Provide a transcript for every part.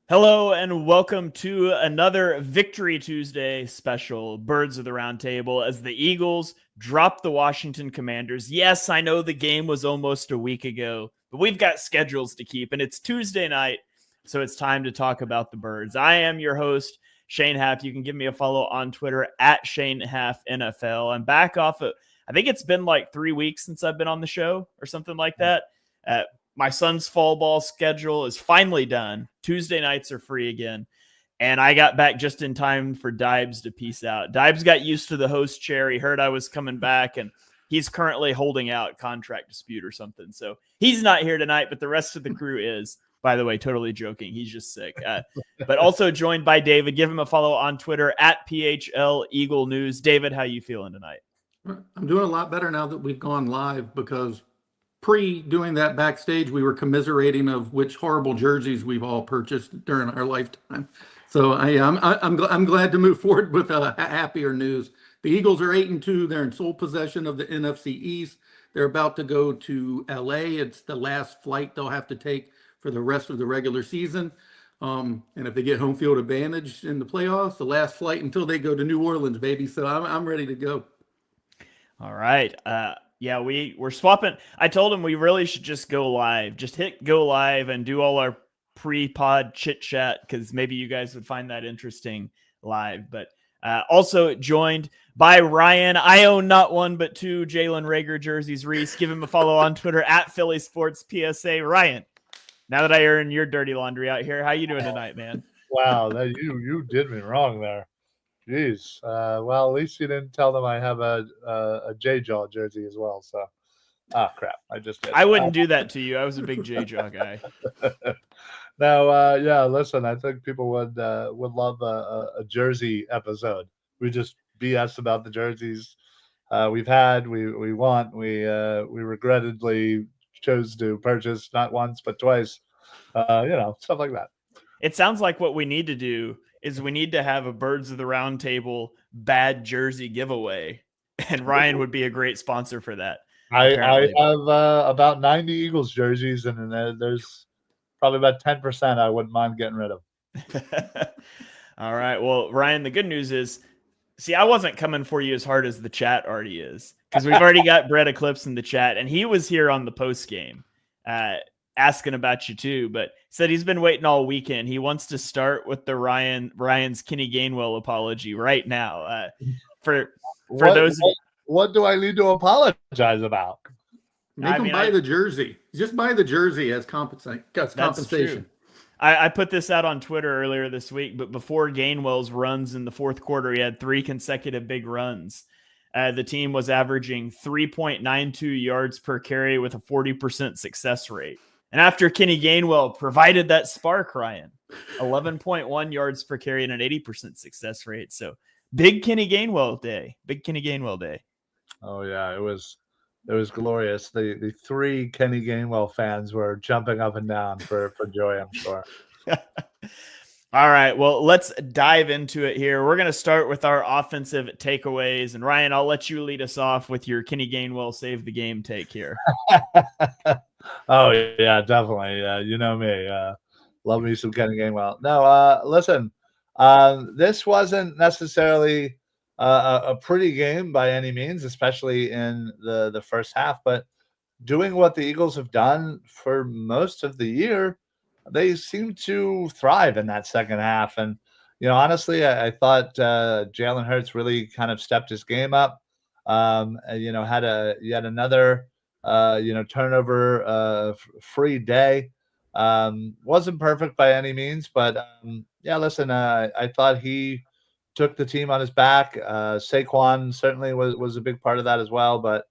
Hello and welcome to another Victory Tuesday special, Birds of the Round Table, as the Eagles drop the Washington Commanders. Yes, I know the game was almost a week ago, but we've got schedules to keep, and it's Tuesday night, so it's time to talk about the Birds. I am your host, Shane Haff. You can give me a follow on Twitter at Shane Haff NFL. I'm back off of, I think it's been like 3 weeks since I've been on the show or something like that. My son's fall ball schedule is finally done. Tuesday nights are free again. And I got back just in time for Dibes to peace out. Dibes got used to the host chair. He heard I was coming back, and he's currently holding out contract dispute or something. So he's not here tonight, but the rest of the crew is. By the way, totally joking. He's just sick. But also joined by David. Give him a follow on Twitter at PHL Eagle News. David, how you feeling tonight? I'm doing a lot better now that we've gone live, because doing that backstage, we were commiserating of which horrible jerseys we've all purchased during our lifetime. So I'm glad to move forward with happier news. The Eagles are 8-2. They're in sole possession of the NFC East. They're about to go to LA. It's the last flight they'll have to take for the rest of the regular season. And if they get home field advantage in the playoffs, the last flight until they go to New Orleans, baby. So I'm ready to go. All right. Yeah, we're swapping. I told him we really should just go live. Just hit go live and do all our pre-pod chit-chat, because maybe you guys would find that interesting live. But also joined by Ryan. I own not one but two Jalen Reagor jerseys. Reese, give him a follow on Twitter at Philly Sports PSA. Ryan, now that I earned your dirty laundry out here, how you doing tonight, man? Wow, you did me wrong there. Jeez. Well, at least you didn't tell them I have a J-Jaw jersey as well. So, crap. I just did. I wouldn't do that to you. I was a big J-Jaw guy. No, yeah, listen, I think people would love a jersey episode. We just BS about the jerseys we've had, we want, we regrettably chose to purchase not once but twice, stuff like that. It sounds like what we need to do is we need to have a Birds of the Round Table bad jersey giveaway, and Ryan would be a great sponsor for that. I have about 90 Eagles jerseys, and there's probably about 10% I wouldn't mind getting rid of. All right. Well, Ryan, the good news is, see, I wasn't coming for you as hard as the chat already is, because we've already got Brett Eclipse in the chat, and he was here on the post game asking about you too, but said he's been waiting all weekend. He wants to start with the Ryan's Kenny Gainwell apology right now. What do I need to apologize about? Make him buy the jersey. Just buy the jersey as compensation. I put this out on Twitter earlier this week, but before Gainwell's runs in the fourth quarter, he had 3 consecutive big runs. The team was averaging 3.92 yards per carry with a 40% success rate. And after Kenny Gainwell provided that spark, Ryan, 11.1 yards per carry and an 80% success rate. So big Kenny Gainwell day. Oh yeah, it was glorious. The 3 Kenny Gainwell fans were jumping up and down for joy, I'm sure. All right, well, let's dive into it here. We're going to start with our offensive takeaways. And Ryan, I'll let you lead us off with your Kenny Gainwell save the game take here. Oh, yeah, definitely. You know me. Love me some Kenny Gainwell. No, listen, this wasn't necessarily a pretty game by any means, especially in the first half. But doing what the Eagles have done for most of the year, they seem to thrive in that second half. And, honestly, I thought Jalen Hurts really kind of stepped his game up. Had yet another, turnover free day. Wasn't perfect by any means, but listen, I thought he took the team on his back. Saquon certainly was a big part of that as well. But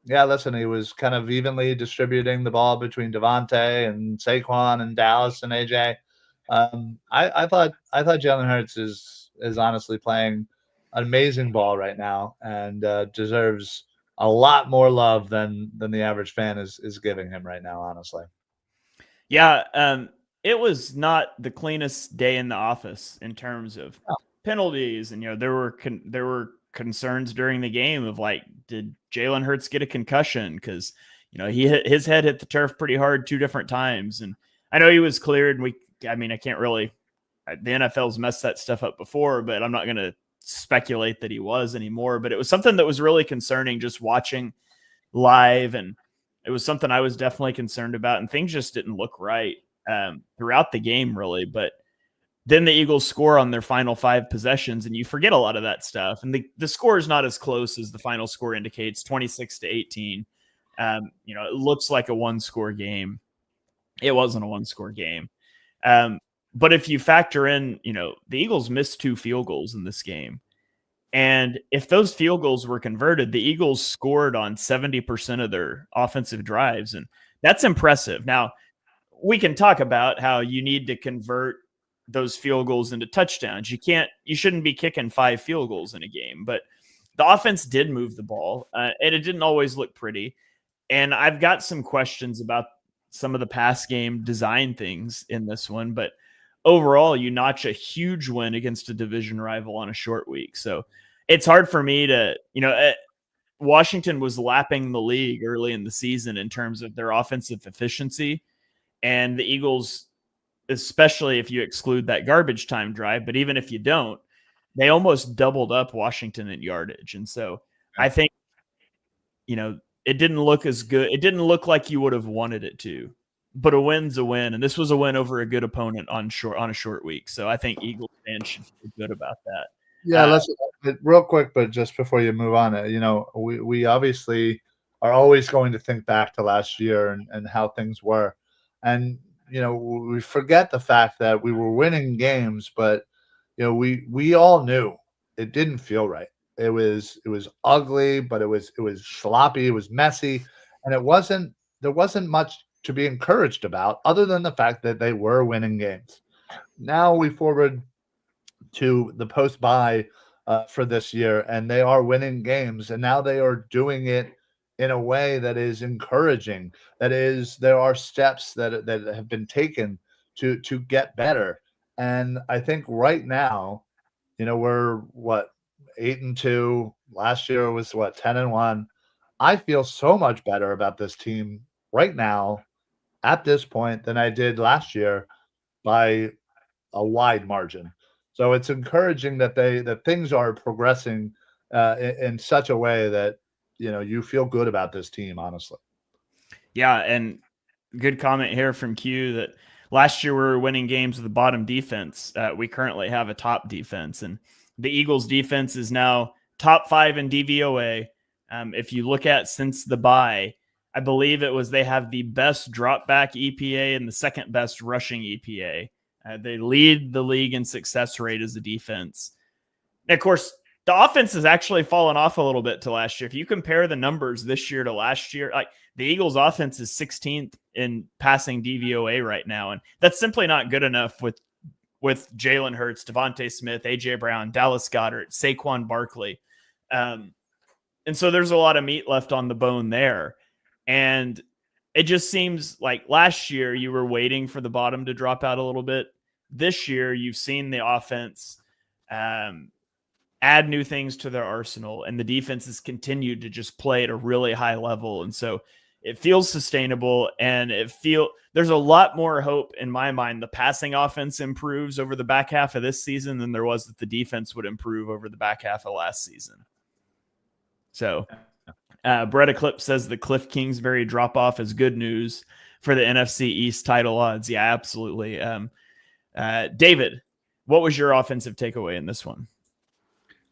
listen, he was kind of evenly distributing the ball between Devontae and Saquon and Dallas and AJ. I thought Jalen Hurts is honestly playing amazing ball right now, and deserves a lot more love than the average fan is giving him right now, honestly. Yeah, it was not the cleanest day in the office in terms of penalties, and there were concerns during the game of like, did Jalen Hurts get a concussion? Because his head hit the turf pretty hard 2 different times, and I know he was cleared. I can't really. The NFL's messed that stuff up before, but I'm not going to speculate that he was anymore. But it was something that was really concerning just watching live, and it was something I was definitely concerned about, and things just didn't look right throughout the game, really. But then the Eagles score on their final 5 possessions, and you forget a lot of that stuff. And the score is not as close as the final score indicates, 26-18. It looks like a 1-score game. It wasn't a 1-score game. But if you factor in, the Eagles missed 2 field goals in this game. And if those field goals were converted, the Eagles scored on 70% of their offensive drives. And that's impressive. Now, we can talk about how you need to convert those field goals into touchdowns. You shouldn't be kicking 5 field goals in a game. But the offense did move the ball, and it didn't always look pretty. And I've got some questions about some of the pass game design things in this one. But overall, you notch a huge win against a division rival on a short week. So it's hard for me to, Washington was lapping the league early in the season in terms of their offensive efficiency. And the Eagles, especially if you exclude that garbage time drive, but even if you don't, they almost doubled up Washington in yardage. And so I think, it didn't look as good. It didn't look like you would have wanted it to. But a win's a win, and this was a win over a good opponent on a short week. So I think Eagles fans should feel good about that. Yeah, let's real quick, but just before you move on, we obviously are always going to think back to last year and how things were, and we forget the fact that we were winning games, but we all knew it didn't feel right. It was ugly, but it was sloppy, it was messy, and there wasn't much to be encouraged about other than the fact that they were winning games. Now we forward to the post-bye for this year, and they are winning games, and now they are doing it in a way that is encouraging. That is, there are steps that have been taken to get better. And I think right now, we're 8-2. Last year was 10-1. I feel so much better about this team right now at this point than I did last year by a wide margin. So it's encouraging that things are progressing in such a way that you feel good about this team, honestly. Yeah, and good comment here from Q that last year we were winning games with the bottom defense. We currently have a top defense, and the Eagles defense is now top 5 in DVOA. If you look at since the bye, I believe they have the best drop back EPA and the second best rushing EPA. They lead the league in success rate as a defense. And of course, the offense has actually fallen off a little bit to last year. If you compare the numbers this year to last year, like the Eagles offense is 16th in passing DVOA right now. And that's simply not good enough with Jalen Hurts, Devontae Smith, AJ Brown, Dallas Goedert, Saquon Barkley. And so there's a lot of meat left on the bone there. And it just seems like last year you were waiting for the bottom to drop out a little bit. This year you've seen the offense add new things to their arsenal, and the defense has continued to just play at a really high level. And so it feels sustainable, and there's a lot more hope in my mind. The passing offense improves over the back half of this season than there was that the defense would improve over the back half of last season. So Brett Eclipse says the Cliff Kingsbury drop-off is good news for the NFC East title odds. Yeah, absolutely. David, what was your offensive takeaway in this one?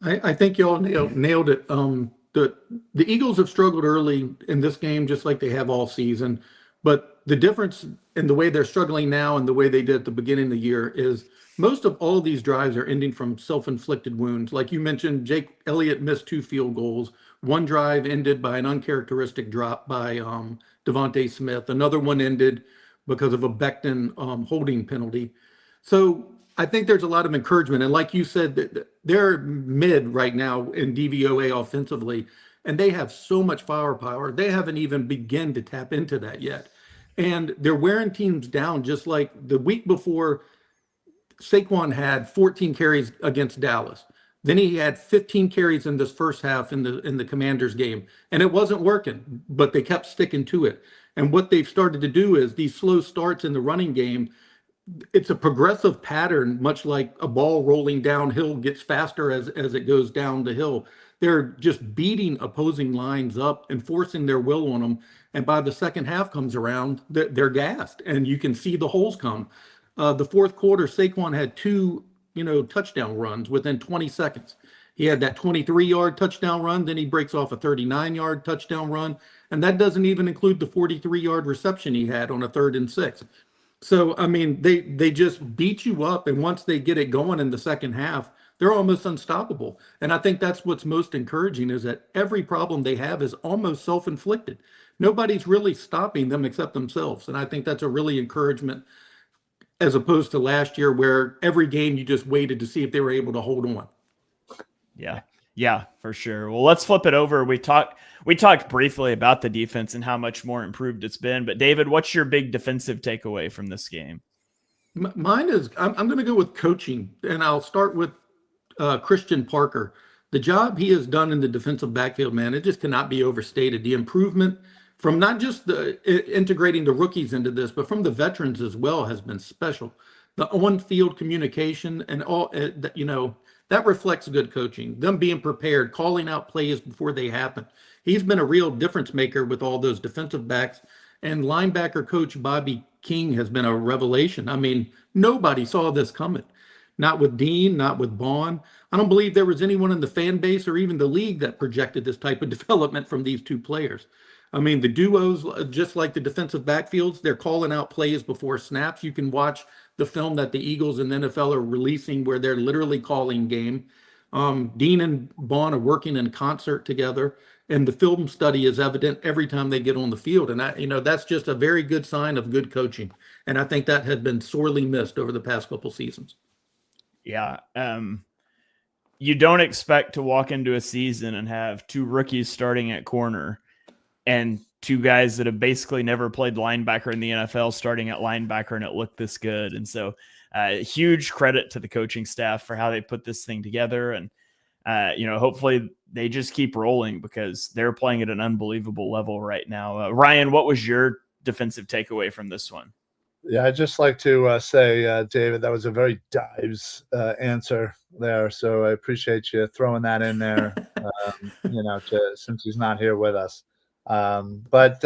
I think y'all nailed it. The Eagles have struggled early in this game, just like they have all season. But the difference in the way they're struggling now and the way they did at the beginning of the year is most of all these drives are ending from self-inflicted wounds. Like you mentioned, Jake Elliott missed 2 field goals. One drive ended by an uncharacteristic drop by Devontae Smith. Another one ended because of a Becton holding penalty. So I think there's a lot of encouragement. And like you said, they're mid right now in DVOA offensively, and they have so much firepower. They haven't even begun to tap into that yet. And they're wearing teams down, just like the week before. Saquon had 14 carries against Dallas. Then he had 15 carries in this first half in the Commanders game, and it wasn't working, but they kept sticking to it. And what they've started to do is these slow starts in the running game. It's a progressive pattern, much like a ball rolling downhill gets faster as it goes down the hill. They're just beating opposing lines up and forcing their will on them. And by the second half comes around, they're gassed, and you can see the holes come. The fourth quarter, Saquon had two, touchdown runs within 20 seconds. He had that 23-yard touchdown run, then he breaks off a 39-yard touchdown run, and that doesn't even include the 43-yard reception he had on a 3rd and 6. So, I mean, they just beat you up, and once they get it going in the second half, they're almost unstoppable. And I think that's what's most encouraging, is that every problem they have is almost self-inflicted. Nobody's really stopping them except themselves, and I think that's a really encouragement, as opposed to last year where every game you just waited to see if they were able to hold on. Yeah, for sure. Well, let's flip it over. We talked briefly about the defense and how much more improved it's been. But David, what's your big defensive takeaway from this game? Mine is, I'm going to go with coaching, and I'll start with Christian Parker. The job he has done in the defensive backfield, man, it just cannot be overstated. The improvement from not just integrating the rookies into this, but from the veterans as well, has been special. The on-field communication and all, that reflects good coaching. Them being prepared, calling out plays before they happen. He's been a real difference maker with all those defensive backs. And linebacker coach Bobby King has been a revelation. I mean, nobody saw this coming. Not with Dean, not with Bond. I don't believe there was anyone in the fan base or even the league that projected this type of development from these two players. I mean, the duos, just like the defensive backfields, they're calling out plays before snaps. You can watch the film that the Eagles and the NFL are releasing where they're literally calling game. Dean and Bond are working in concert together, and the film study is evident every time they get on the field. And that's just a very good sign of good coaching. And I think that had been sorely missed over the past couple seasons. Yeah. You don't expect to walk into a season and have two rookies starting at corner and two guys that have basically never played linebacker in the NFL starting at linebacker, and it looked this good. And so huge credit to the coaching staff for how they put this thing together. And, hopefully they just keep rolling because they're playing at an unbelievable level right now. Ryan, what was your defensive takeaway from this one? Yeah, I'd just like to say, David, that was a very Dives answer there. So I appreciate you throwing that in there, since he's not here with us. I'm gonna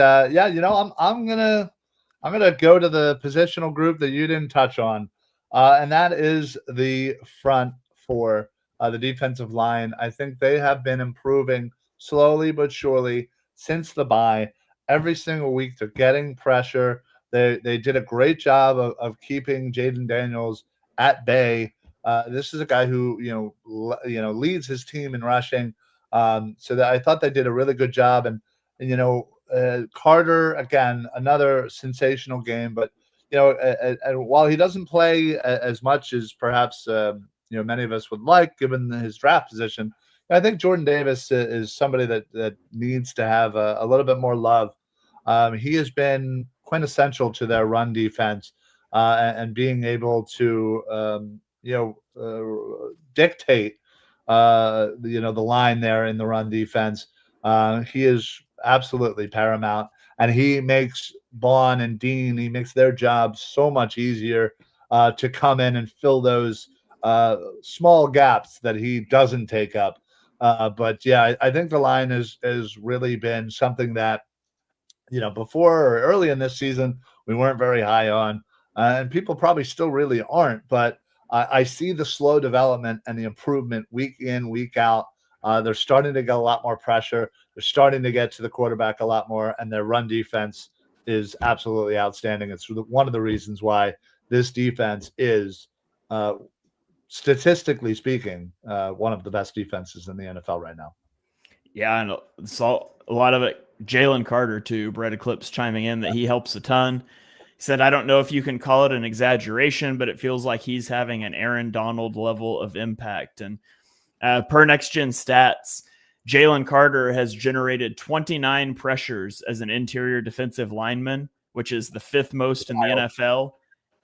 go to the positional group that you didn't touch on, and that is the front four, the defensive line. I think they have been improving slowly but surely since the bye. Every single week they're getting pressure. They did a great job of keeping Jaden Daniels at bay. This is a guy who leads his team in rushing. So that I thought they did a really good job. And Carter, again, another sensational game. But and while he doesn't play as much as perhaps many of us would like, given his draft position, I think Jordan Davis is somebody that needs to have a little bit more love. He has been quintessential to their run defense and being able to dictate the line there in the run defense. He is absolutely paramount, and he makes Bond and Dean, he makes their job so much easier to come in and fill those small gaps that he doesn't take up. But yeah, I think the line has really been something that before or early in this season we weren't very high on, and people probably still really aren't. But I see the slow development and the improvement week in, week out. They're starting to get a lot more pressure. They're starting to get to the quarterback a lot more, and their run defense is absolutely outstanding. It's one of the reasons why this defense is, statistically speaking, one of the best defenses in the NFL right now. Yeah, and it's a lot of it. Jalen Carter too. Brett Eclipse chiming in that he helps a ton. said, I don't know if you can call it an exaggeration, but it feels like he's having an Aaron Donald level of impact. And per Next Gen Stats, Jalen Carter has generated 29 pressures as an interior defensive lineman, which is the 5th most in the NFL.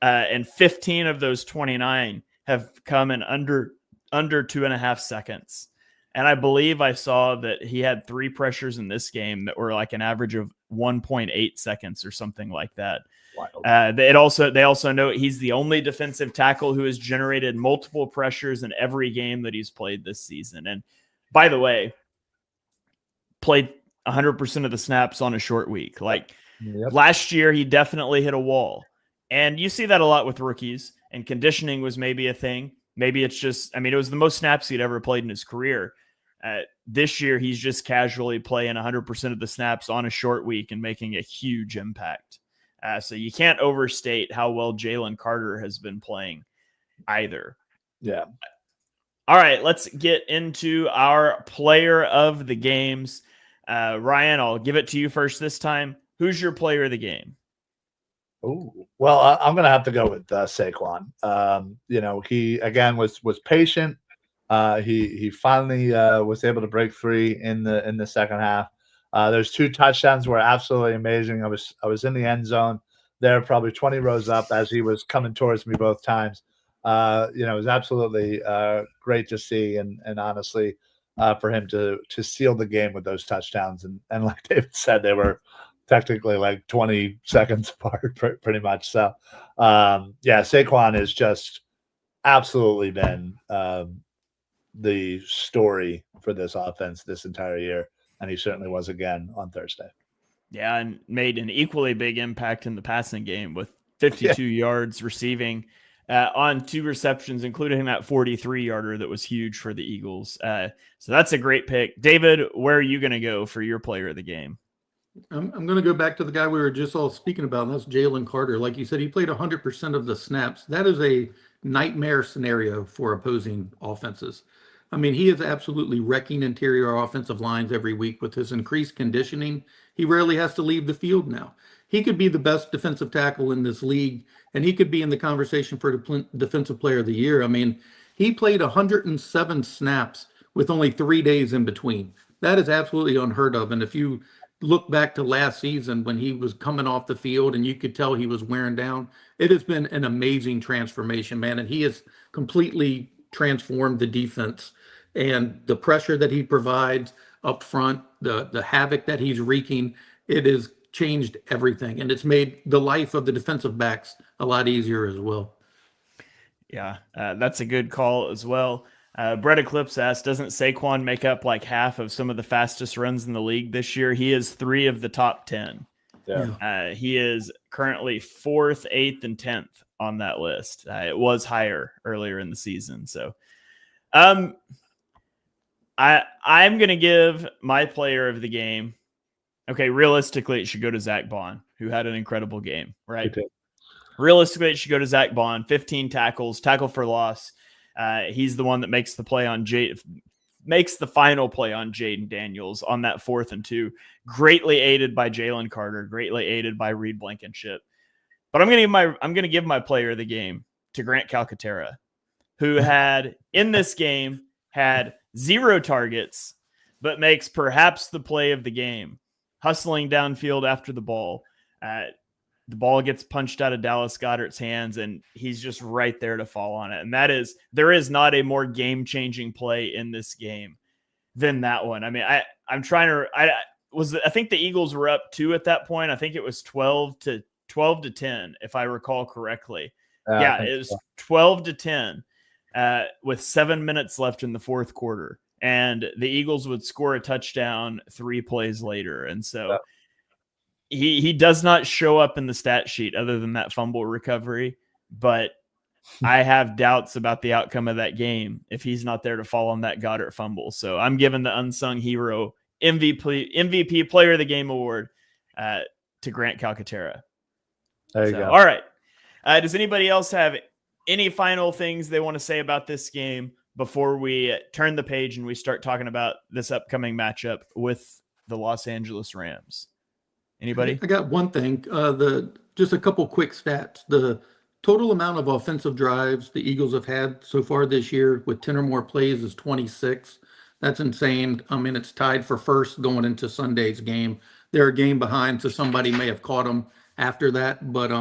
And 15 of those 29 have come in under 2.5 seconds. And I believe I saw that he had 3 pressures in this game that were like an average of 1.8 seconds or something like that. They also note he's the only defensive tackle who has generated multiple pressures in every game that he's played this season. And by the way, played 100% of the snaps on a short week. Like last year, he definitely hit a wall. And you see that a lot with rookies, and conditioning was maybe a thing. Maybe it's just, it was the most snaps he'd ever played in his career. This year, he's just casually playing 100% of the snaps on a short week and making a huge impact. So you can't overstate how well Jalen Carter has been playing either. Yeah. All right, let's get into our player of the games. Ryan, I'll give it to you first this time. Who's your player of the game? Oh, well, I'm going to have to go with Saquon. He again was patient. He finally was able to break free in the second half. There's 2 touchdowns were absolutely amazing. I was in the end zone there, probably 20 rows up as he was coming towards me both times. It was absolutely great to see, and honestly, for him to seal the game with those touchdowns. And like David said, they were technically like 20 seconds apart, pretty much. So, Saquon has just absolutely been the story for this offense this entire year. And he certainly was again on Thursday. Yeah, and made an equally big impact in the passing game with 52 yards receiving on 2 receptions, including that 43-yarder that was huge for the Eagles. So that's a great pick. David, where are you going to go for your player of the game? I'm going to go back to the guy we were just all speaking about, and that's Jalen Carter. Like you said, he played 100% of the snaps. That is a nightmare scenario for opposing offenses. He is absolutely wrecking interior offensive lines every week with his increased conditioning. He rarely has to leave the field now. He could be the best defensive tackle in this league, and he could be in the conversation for the defensive player of the year. He played 107 snaps with only 3 days in between. That is absolutely unheard of. And if you look back to last season when he was coming off the field and you could tell he was wearing down, it has been an amazing transformation, man. And he has completely transformed the defense, and the pressure that he provides up front, the havoc that he's wreaking, it has changed everything. And it's made the life of the defensive backs a lot easier as well. Yeah, that's a good call as well. Brett Eclipse asked, doesn't Saquon make up like half of some of the fastest runs in the league this year? He is 3 of the top 10. Yeah. He is currently 4th, 8th, and 10th on that list. It was higher earlier in the season. So I'm going to give my player of the game. Okay, realistically, it should go to Zach Bond, who had an incredible game, right? Okay. Realistically, it should go to Zach Bond, 15 tackles, tackle for loss. He's the one that makes the final play on Jaden Daniels on that 4th and 2, greatly aided by Jalen Carter, greatly aided by Reed Blankenship. But I'm going to give my player of the game to Grant Calcaterra, who had in this game had 0 targets, but makes perhaps the play of the game, hustling downfield after the ball. The ball gets punched out of Dallas Goedert's hands, and he's just right there to fall on it. And there is not a more game-changing play in this game than that one. I think the Eagles were up 2 at that point. I think it was 12 to 10, if I recall correctly. It was 12 to 10 with 7 minutes left in the 4th quarter. And the Eagles would score a touchdown 3 plays later. And so he does not show up in the stat sheet other than that fumble recovery, but I have doubts about the outcome of that game if he's not there to fall on that Goddard fumble. So I'm giving the unsung hero MVP player of the game award to Grant Calcaterra. There you go. All right. Does anybody else have any final things they want to say about this game before we turn the page and we start talking about this upcoming matchup with the Los Angeles Rams? Anybody? I got one thing. The just a couple quick stats. The total amount of offensive drives the Eagles have had so far this year with 10 or more plays is 26. That's insane. I mean, it's tied for first going into Sunday's game. They're a game behind, so somebody may have caught them after that. But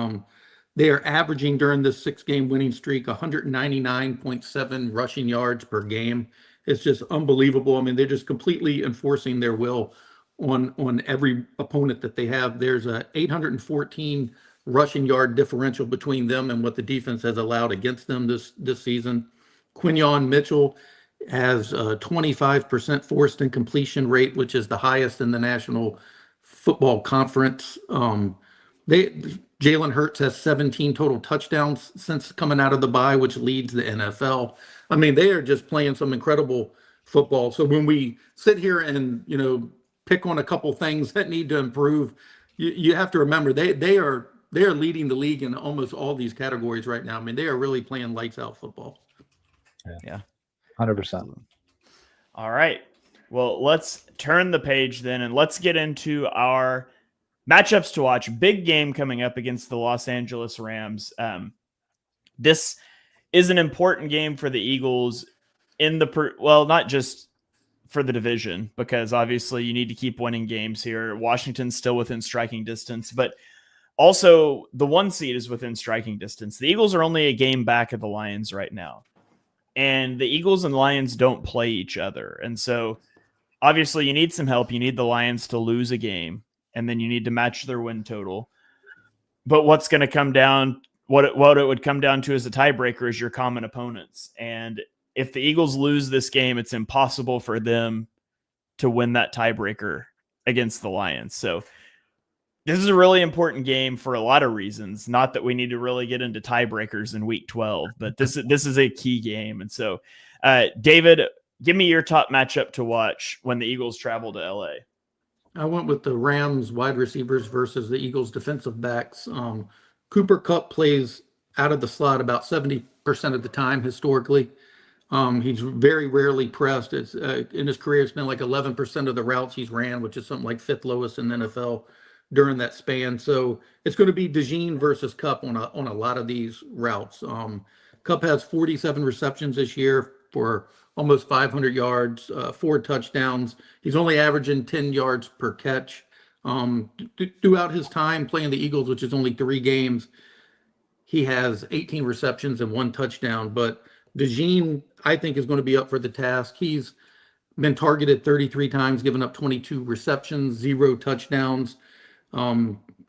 they are averaging during this 6-game winning streak 199.7 rushing yards per game. It's just unbelievable. I mean, they're just completely enforcing their will on every opponent that they have. There's a 814 rushing yard differential between them and what the defense has allowed against them this season. Quinyon Mitchell has a 25% forced incompletion rate, which is the highest in the National Football Conference. Jalen Hurts has 17 total touchdowns since coming out of the bye, which leads the NFL. I mean, they are just playing some incredible football. So when we sit here and, pick on a couple things that need to improve, you have to remember they are leading the league in almost all these categories right now. I mean, they are really playing lights out football. Yeah. 100%. All right. Well, let's turn the page then and let's get into our matchups to watch. Big game coming up against the Los Angeles Rams. This is an important game for the Eagles not just for the division, because obviously you need to keep winning games here. Washington's still within striking distance, but also the 1 seed is within striking distance. The Eagles are only a game back of the Lions right now, and the Eagles and Lions don't play each other. And so obviously you need some help. You need the Lions to lose a game, and then you need to match their win total. But what's going to come down, what it would come down to as a tiebreaker is your common opponents. And if the Eagles lose this game, it's impossible for them to win that tiebreaker against the Lions. So this is a really important game for a lot of reasons. Not that we need to really get into tiebreakers in week 12, but this is a key game. And so, David, give me your top matchup to watch when the Eagles travel to LA. I went with the Rams wide receivers versus the Eagles defensive backs. Cooper Kupp plays out of the slot about 70% of the time historically. He's very rarely pressed. It's in his career, it's been like 11% of the routes he's ran, which is something like 5th lowest in the NFL during that span. So it's going to be DeJean versus Kupp on a lot of these routes. Kupp has 47 receptions this year for almost 500 yards, 4 touchdowns. He's only averaging 10 yards per catch. Throughout his time playing the Eagles, which is only 3 games, he has 18 receptions and 1 touchdown. But DeJean, I think, is going to be up for the task. He's been targeted 33 times, given up 22 receptions, 0 touchdowns.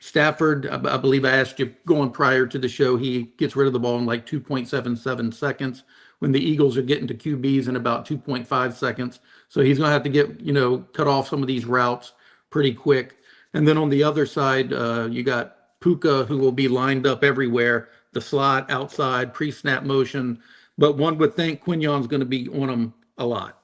Stafford, I believe I asked you going prior to the show, he gets rid of the ball in like 2.77 seconds when the Eagles are getting to QBs in about 2.5 seconds. So he's going to have to get, cut off some of these routes pretty quick. And then on the other side, you got Puka, who will be lined up everywhere, the slot, outside, pre-snap motion. But one would think Quinyon's going to be on him a lot.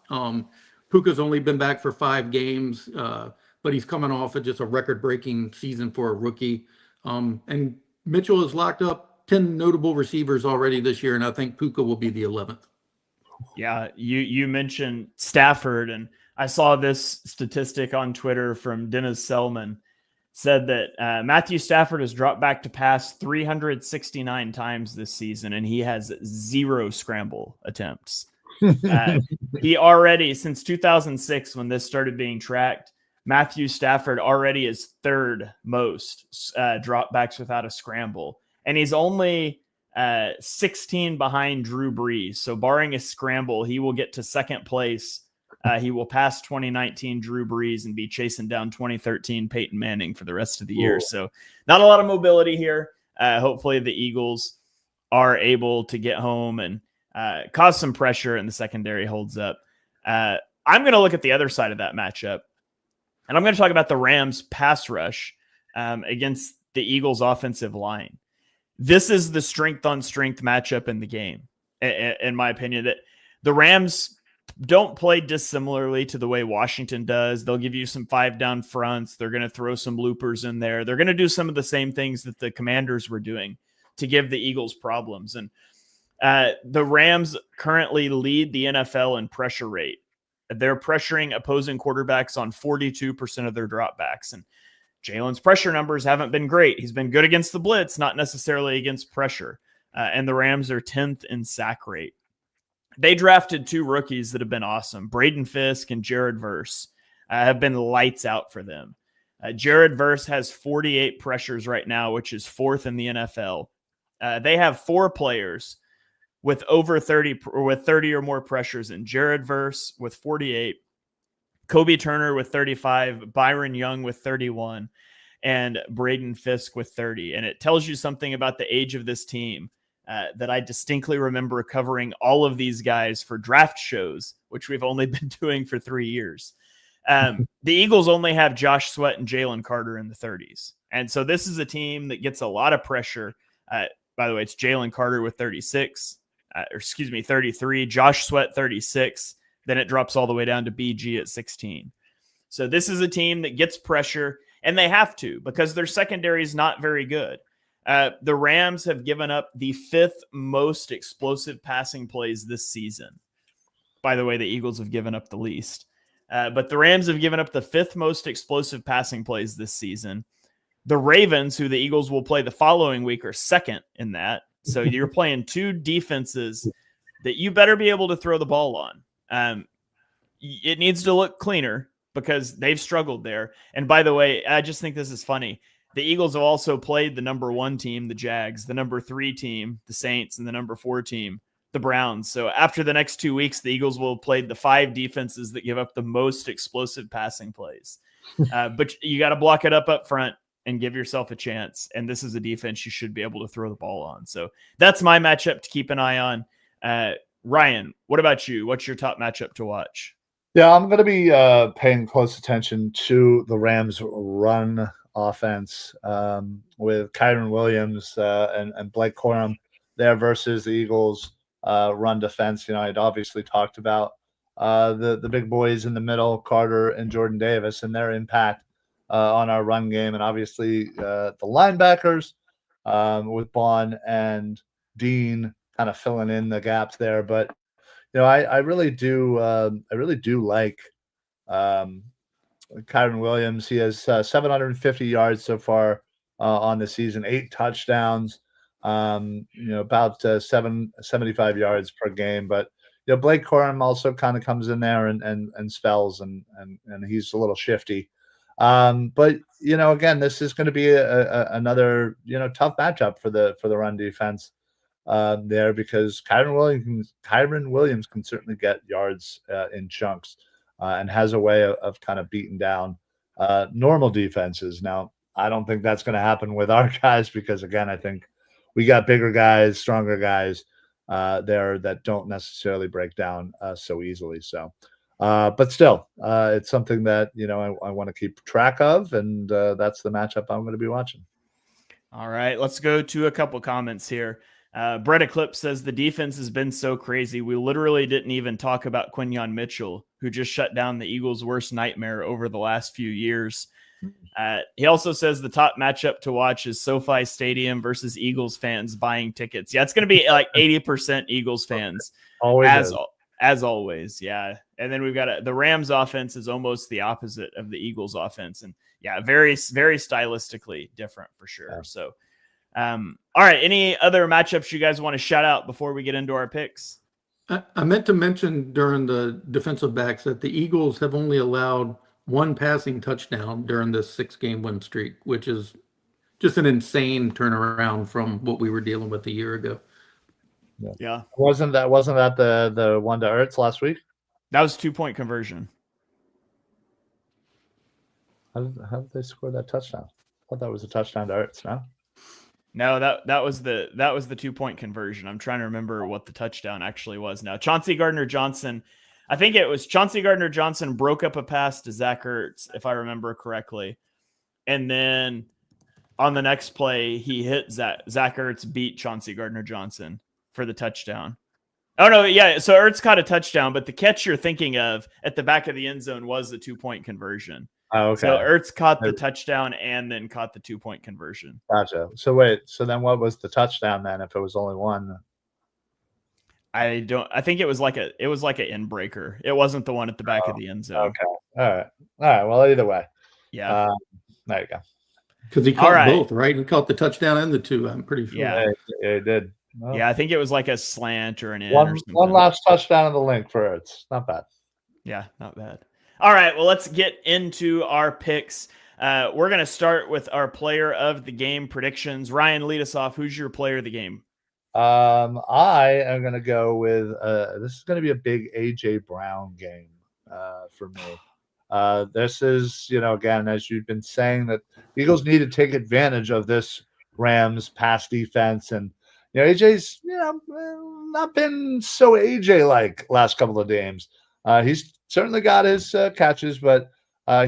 Puka's only been back for 5 games, but he's coming off of just a record-breaking season for a rookie. And Mitchell has locked up 10 notable receivers already this year, and I think Puka will be the 11th. Yeah, you mentioned Stafford, and I saw this statistic on Twitter from Dennis Selman, said that Matthew Stafford has dropped back to pass 369 times this season, and he has 0 scramble attempts. He already, since 2006, when this started being tracked, Matthew Stafford already is 3rd most dropbacks without a scramble. And he's only 16 behind Drew Brees. So barring a scramble, he will get to 2nd place. He will pass 2019 Drew Brees and be chasing down 2013 Peyton Manning for the rest of the year. So not a lot of mobility here. Hopefully the Eagles are able to get home and cause some pressure and the secondary holds up. I'm going to look at the other side of that matchup, and I'm going to talk about the Rams pass rush against the Eagles offensive line. This is the strength on strength matchup in the game, in my opinion. That the Rams don't play dissimilarly to the way Washington does. They'll give you some 5 down fronts. They're going to throw some loopers in there. They're going to do some of the same things that the Commanders were doing to give the Eagles problems. And the Rams currently lead the NFL in pressure rate. They're pressuring opposing quarterbacks on 42% of their dropbacks. And Jalen's pressure numbers haven't been great. He's been good against the blitz, not necessarily against pressure. And the Rams are 10th in sack rate. They drafted 2 rookies that have been awesome. Braden Fisk and Jared Verse have been lights out for them. Jared Verse has 48 pressures right now, which is 4th in the NFL. They have 4 players with over 30 or more pressures in Jared Verse with 48, Kobe Turner with 35, Byron Young with 31, and Braden Fisk with 30. And it tells you something about the age of this team that I distinctly remember covering all of these guys for draft shows, which we've only been doing for 3 years. The Eagles only have Josh Sweat and Jalen Carter in the 30s. And so this is a team that gets a lot of pressure. By the way, it's Jalen Carter with 33, Josh Sweat 36. Then it drops all the way down to BG at 16. So this is a team that gets pressure, and they have to because their secondary is not very good. The Rams have given up the 5th most explosive passing plays this season. By the way, the Eagles have given up the least. But the Rams have given up the 5th most explosive passing plays this season. The Ravens, who the Eagles will play the following week, are 2nd in that. So you're playing 2 defenses that you better be able to throw the ball on. It needs to look cleaner because they've struggled there. And by the way, I just think this is funny. The Eagles have also played the number 1 team, the Jags, the number 3 team, the Saints, and the number 4 team, the Browns. So after the next 2 weeks, the Eagles will have played the 5 defenses that give up the most explosive passing plays. But you got to block it up front and give yourself a chance. And this is a defense you should be able to throw the ball on. So that's my matchup to keep an eye on. Ryan, what about you? What's your top matchup to watch? Yeah, I'm going to be paying close attention to the Rams' run offense with Kyren Williams and Blake Corum there versus the Eagles' run defense. You know, I'd obviously talked about the big boys in the middle, Carter and Jordan Davis, and their impact on our run game, and obviously the linebackers with Bond and Dean kind of filling in the gaps there. But you know, I really do like Kyren Williams. He has 750 yards so far on the season, 8 touchdowns, you know, about 75 yards per game. But you know, Blake Corum also kind of comes in there and spells, and he's a little shifty. But you know, again, this is going to be another, you know, tough matchup for the run defense there, because Kyren Williams can certainly get yards in chunks and has a way of kind of beating down normal defenses. Now, I don't think that's going to happen with our guys because, again, I think we got bigger guys, stronger guys there that don't necessarily break down so easily. So, but still, it's something that, you know, I want to keep track of, and that's the matchup I'm going to be watching. All right, let's go to a couple comments here. Brett Eclipse says the defense has been so crazy. We literally didn't even talk about Quinyon Mitchell, who just shut down the Eagles' worst nightmare over the last few years. He also says the top matchup to watch is SoFi Stadium versus Eagles fans buying tickets. Yeah, it's going to be like 80% Eagles fans. As always, yeah. And then we've got the Rams offense is almost the opposite of the Eagles offense. And yeah, very, very stylistically different for sure. Yeah. So, all right. Any other matchups you guys want to shout out before we get into our picks? I meant to mention during the defensive backs that the Eagles have only allowed 1 passing touchdown during this 6-game win streak, which is just an insane turnaround from what we were dealing with a year ago. Yeah. Wasn't that the one to Ertz last week? That was 2-point conversion. How did they score that touchdown? I thought that was a touchdown to Ertz, no? No, that was the 2-point conversion. I'm trying to remember what the touchdown actually was now. Chauncey Gardner-Johnson, I think it was Chauncey Gardner-Johnson broke up a pass to Zach Ertz, if I remember correctly. And then on the next play, he hit Zach Ertz, beat Chauncey Gardner-Johnson for the touchdown. Oh, no, yeah, so Ertz caught a touchdown, but the catch you're thinking of at the back of the end zone was the 2-point conversion. Oh, okay. So Ertz caught the touchdown and then caught the 2-point conversion. Gotcha. So wait, so then what was the touchdown then if it was only one? I think it was like an end breaker. It wasn't the one at the back of the end zone. Okay. All right. Well, either way. Yeah. There you go. Because he All caught right. both, right? He caught the touchdown and the 2, I'm pretty sure. Yeah. Yeah, it did. Well, Yeah, I think it was like a slant or an in or something. one last touchdown in the link for Ertz. Not bad. Yeah, not bad. All right, well, let's get into our picks. We're going to start with our player of the game predictions. Ryan, lead us off. Who's your player of the game? I am going to go with this is going to be a big AJ Brown game for me. This is, again, as you've been saying, that Eagles need to take advantage of this Rams pass defense. And, AJ's, not been so AJ-like last couple of games. He's certainly got his catches, but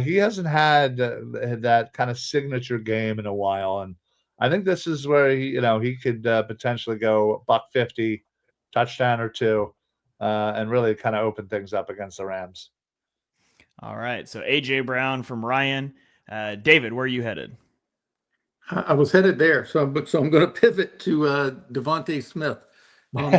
he hasn't had that kind of signature game in a while. And I think this is where he could potentially go $150, touchdown or 2, and really kind of open things up against the Rams. All right, so AJ Brown from Ryan. David, where are you headed? I was headed there, so I'm going to pivot to Devontae Smith.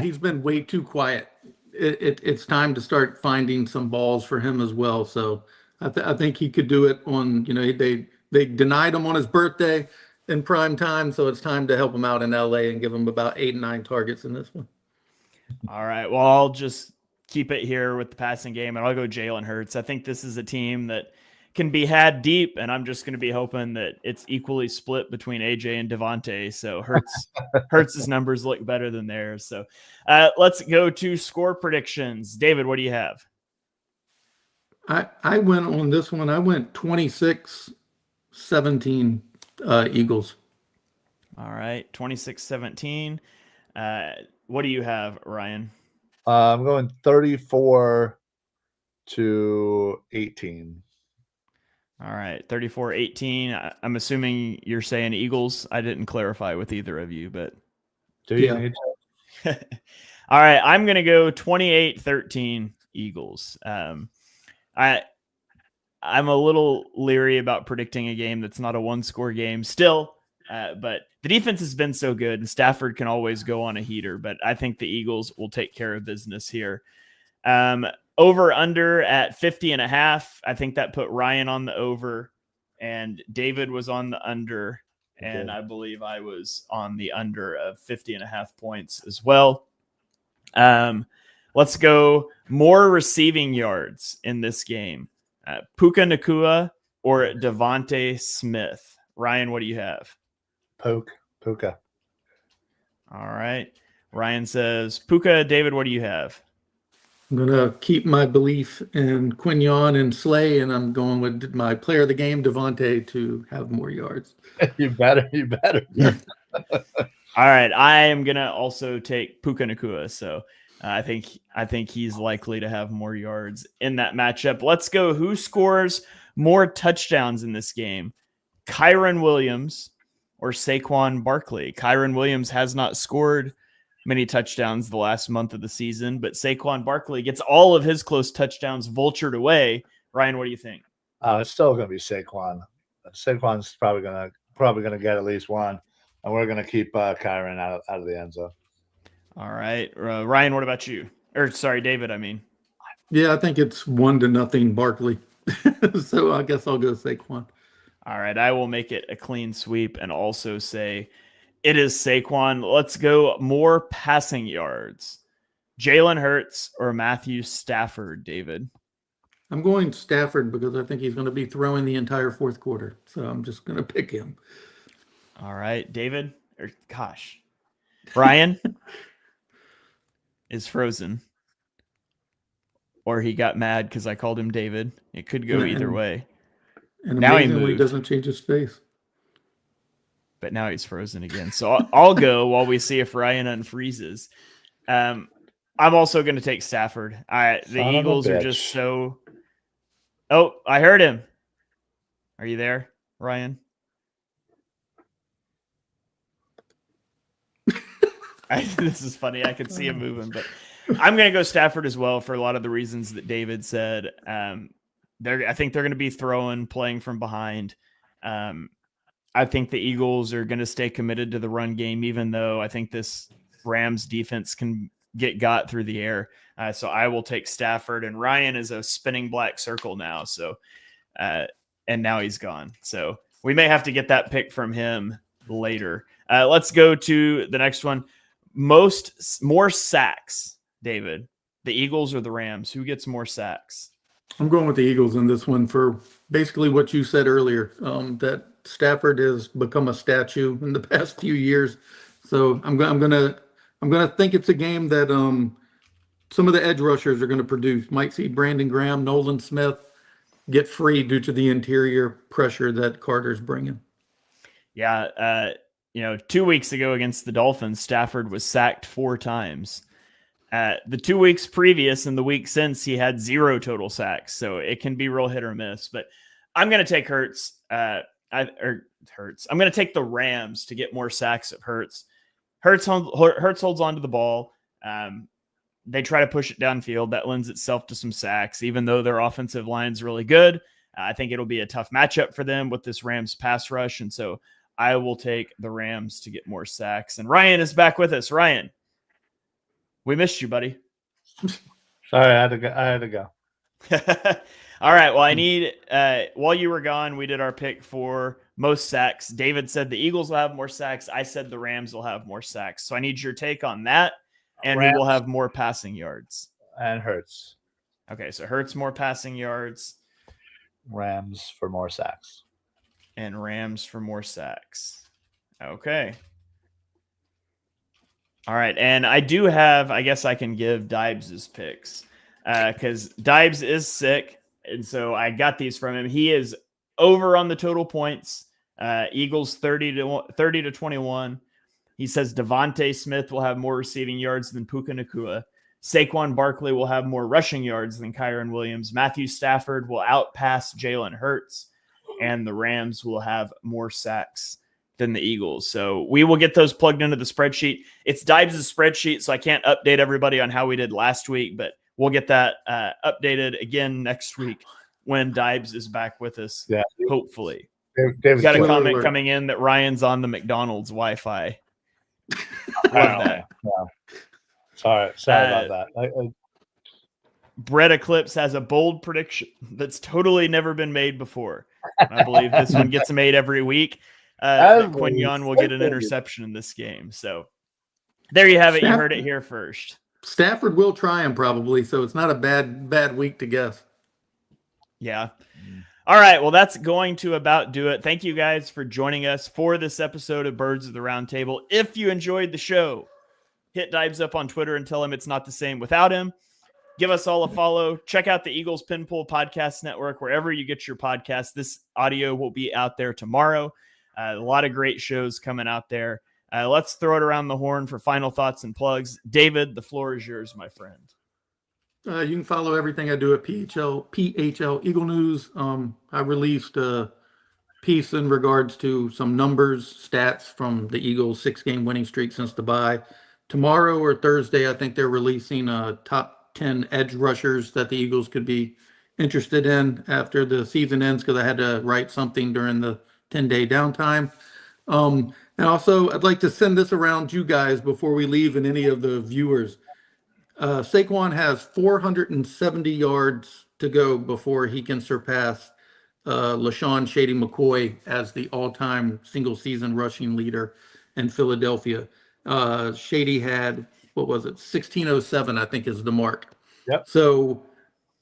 He's been way too quiet. It's time to start finding some balls for him as well. So I think he could do it on. They denied him on his birthday in prime time, so it's time to help him out in LA and give him about 8 and 9 targets in this one. All right, well, I'll just keep it here with the passing game, and I'll go Jalen Hurts. I think this is a team that can be had deep, and I'm just going to be hoping that it's equally split between AJ and Devontae. So Hurts' numbers look better than theirs. So let's go to score predictions. David, what do you have? I went on this one. I went 26-17 Eagles. All right, 26-17. What do you have, Ryan? I'm going 34-18. All right, 34-18. I'm assuming you're saying Eagles. I didn't clarify with either of you, but Do you need to? All right, I'm going to go 28-13 Eagles. I'm a little leery about predicting a game that's not a one-score game still, but the defense has been so good, and Stafford can always go on a heater, but I think the Eagles will take care of business here. Over under at 50.5. I think that put Ryan on the over, and David was on the under, and I believe I was on the under of 50.5 points as well. Let's go more receiving yards in this game. Puka Nacua or Devontae Smith. Ryan, what do you have? Puka. All right. Ryan says Puka. David, what do you have? I'm going to keep my belief in Quignon and Slay, and I'm going with my player of the game, Devontae, to have more yards. You better. All right. I am going to also take Puka Nacua. So I think he's likely to have more yards in that matchup. Let's go. Who scores more touchdowns in this game? Kyren Williams or Saquon Barkley? Kyren Williams has not scored many touchdowns the last month of the season, but Saquon Barkley gets all of his close touchdowns vultured away. Ryan, what do you think? It's still going to be Saquon. Saquon's probably going to get at least one, and we're going to keep Kyren out of the end zone. All right, Ryan, what about you? Or sorry, David, I mean. Yeah, I think it's 1-0 Barkley. So I guess I'll go Saquon. All right, I will make it a clean sweep and also say it is Saquon. Let's go more passing yards. Jalen Hurts or Matthew Stafford, David? I'm going Stafford because I think he's going to be throwing the entire fourth quarter. So I'm just going to pick him. All right, David. Ryan is frozen. Or he got mad because I called him David. It could go either way. And now amazingly, he doesn't change his face. But now he's frozen again. So I'll go while we see if Ryan unfreezes. I'm also going to take Stafford. The Eagles are just so... Oh, I heard him. Are you there, Ryan? This is funny. I can see him moving, but I'm going to go Stafford as well for a lot of the reasons that David said. I think they're going to be playing from behind. I think the Eagles are going to stay committed to the run game, even though I think this Rams defense can get got through the air. So I will take Stafford, and Ryan is a spinning black circle now. So, and now he's gone. So We may have to get that pick from him later. Let's go to the next one. More sacks, David. The Eagles or the Rams? Who gets more sacks? I'm going with the Eagles in this one for basically what you said earlier, that Stafford has become a statue in the past few years. So I'm gonna think it's a game that some of the edge rushers are going to produce. Might see Brandon Graham, Nolan Smith get free due to the interior pressure that Carter's bringing. Yeah, 2 weeks ago against the Dolphins, Stafford was sacked 4 times. The 2 weeks previous and the week since, he had 0 total sacks. So it can be real hit or miss. But I'm going to take Hurts. I'm going to take the Rams to get more sacks at Hurts. Hurts holds on to the ball. They try to push it downfield. That lends itself to some sacks, even though their offensive line's really good. I think it'll be a tough matchup for them with this Rams pass rush. And so I will take the Rams to get more sacks. And Ryan is back with us. Ryan, we missed you, buddy. Sorry, I had to go. All right. Well, I need, while you were gone, we did our pick for most sacks. David said the Eagles will have more sacks. I said the Rams will have more sacks. So I need your take on that. And Rams. we will have more passing yards. And Hurts. Okay. So Hurts more passing yards. Rams for more sacks. And Rams for more sacks. Okay. All right. And I do have, I guess I can give Dibes' picks because Dibes is sick. And so I got these from him. He is over on the total points. Eagles 30 to 21. He says Devontae Smith will have more receiving yards than Puka Nacua. Saquon Barkley will have more rushing yards than Kyron Williams. Matthew Stafford will outpass Jalen Hurts. And the Rams will have more sacks than the Eagles. So we will get those plugged into the spreadsheet. It's Dibes' spreadsheet, so I can't update everybody on how we did last week, but we'll get that updated again next week when Dibes is back with us, Yeah. hopefully. David, Got a Spoiler comment alert. coming in that Ryan's on the McDonald's Wi-Fi. Love that. Sorry about that. Brett Eclipse has a bold prediction that's totally never been made before. I believe this one gets made every week. That Quinyon will get an interception in this game. So there you have it. You heard it here first. Stafford will try him probably, so it's not a bad week to guess. Yeah. All right. Well, that's going to about do it. Thank you guys for joining us for this episode of Birds of the Round Table. If you enjoyed the show, hit Dibes up on Twitter and tell him it's not the same without him. Give us all a follow. Check out the Eagles Pinpool Podcast Network, wherever you get your podcasts. This audio will be out there tomorrow. A lot of great shows coming out there. Let's throw it around the horn for final thoughts and plugs. David, the floor is yours, my friend. You can follow everything I do at PHL Eagle News. I released a piece in regards to some numbers, stats from the Eagles' 6-game winning streak since the bye. Tomorrow or Thursday, I think they're releasing top 10 edge rushers that the Eagles could be interested in after the season ends, because I had to write something during the 10-day downtime. And also, I'd like to send this around you guys before we leave and any of the viewers. Saquon has 470 yards to go before he can surpass LaShawn Shady McCoy as the all-time single-season rushing leader in Philadelphia. Shady had, 1607, I think is the mark. Yep. So,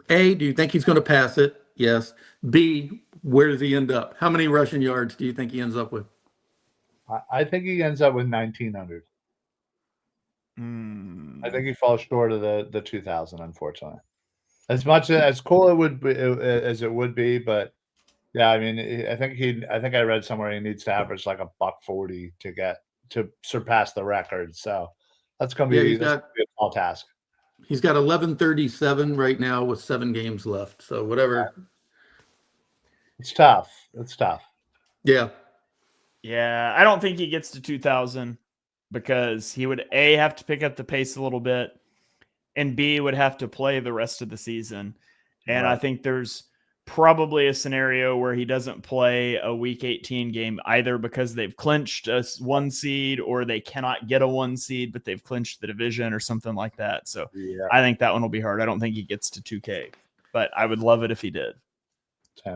A, do you think he's going to pass it? Yes. B, where does he end up? How many rushing yards do you think he ends up with? I think he ends up with 1,900. I think he falls short of the 2,000, unfortunately. As much as cool it would be as it would be, but yeah, I mean, I think I read somewhere he needs to average like $140 to surpass the record. So that's gonna be a tall task. He's got 1137 right now with 7 games left. So whatever. It's tough. It's tough. Yeah. Yeah, I don't think he gets to 2,000 because he would A, have to pick up the pace a little bit, and B, would have to play the rest of the season. And Right. I think there's probably a scenario where he doesn't play a week 18 game either because they've clinched a 1 seed or they cannot get a 1 seed, but they've clinched the division or something like that. So Yeah. I think that one will be hard. I don't think he gets to 2K, but I would love it if he did.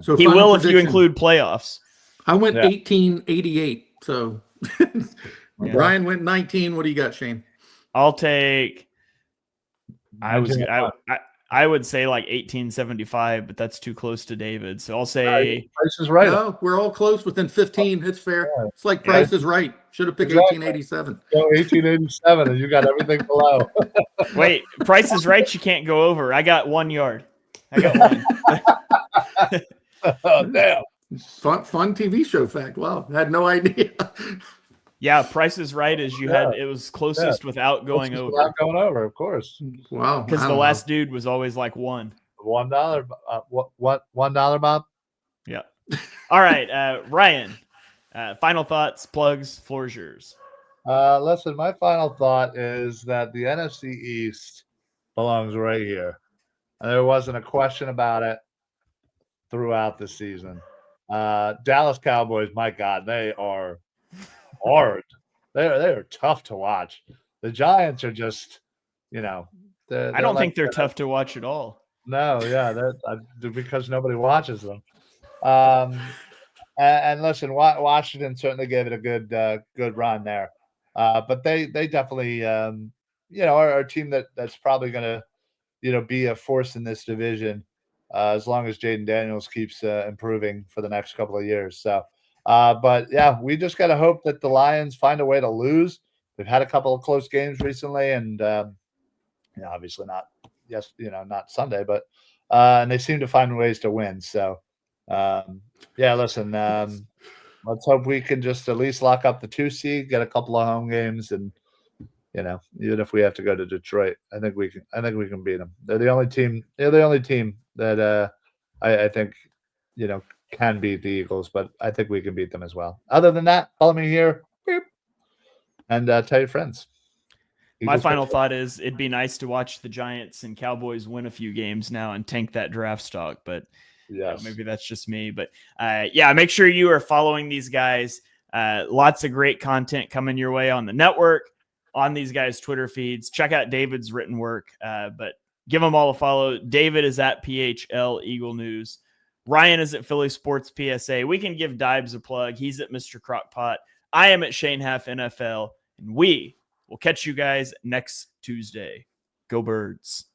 So He final will if you prediction. include playoffs. I went Yeah. 1888. So Yeah. Ryan went 19. What do you got, Shane? I'll take. I would say like 1875, but that's too close to David. So I'll say Price is right. No, we're all close within 15. It's fair. Yeah. It's like Price is Right. Should have picked Exactly. 1887. Go 1887, and you got everything below. wait. Price is Right. You can't go over. I got 1 yard. I got one. Oh, damn. Fun TV show fact. Wow, I had no idea. Yeah, Price is Right is you had it was closest without going over Without going over, of course. Wow, because I the don't last dude was always like one. $1. What? $1, Bob? Yeah. All right, Ryan. Final thoughts, plugs, floor is yours. Listen, my final thought is that the NFC East belongs right here. And there wasn't a question about it throughout the season. Dallas Cowboys, my God, they are hard. They are tough to watch. The Giants are just, you know, I don't think they're tough to watch at all. No, yeah, because nobody watches them. And listen, Washington certainly gave it a good run there. But they definitely, are a team that's probably going to, be a force in this division as long as Jaden Daniels keeps improving for the next couple of years. So, but yeah, we just got to hope that the Lions find a way to lose. They've had a couple of close games recently, and obviously not Sunday, but and they seem to find ways to win. So, listen, let's hope we can just at least lock up the 2 seed, get a couple of home games, and even if we have to go to Detroit, I think we can beat them. They're the only team. They're the only team that I think can beat the Eagles, but I think we can beat them as well. Other than that, follow me here, and tell your friends. My final thought is it'd be nice to watch the Giants and Cowboys win a few games now and tank that draft stock, but yes, maybe that's just me. But make sure you are following these guys. Lots of great content coming your way on the network, on these guys' Twitter feeds. Check out David's written work, but give them all a follow. David is at PHL Eagle News. Ryan is at Philly Sports PSA. We can give Dibes a plug. He's at Mr. Crockpot. I am at Shane Half NFL, and we will catch you guys next Tuesday. Go Birds.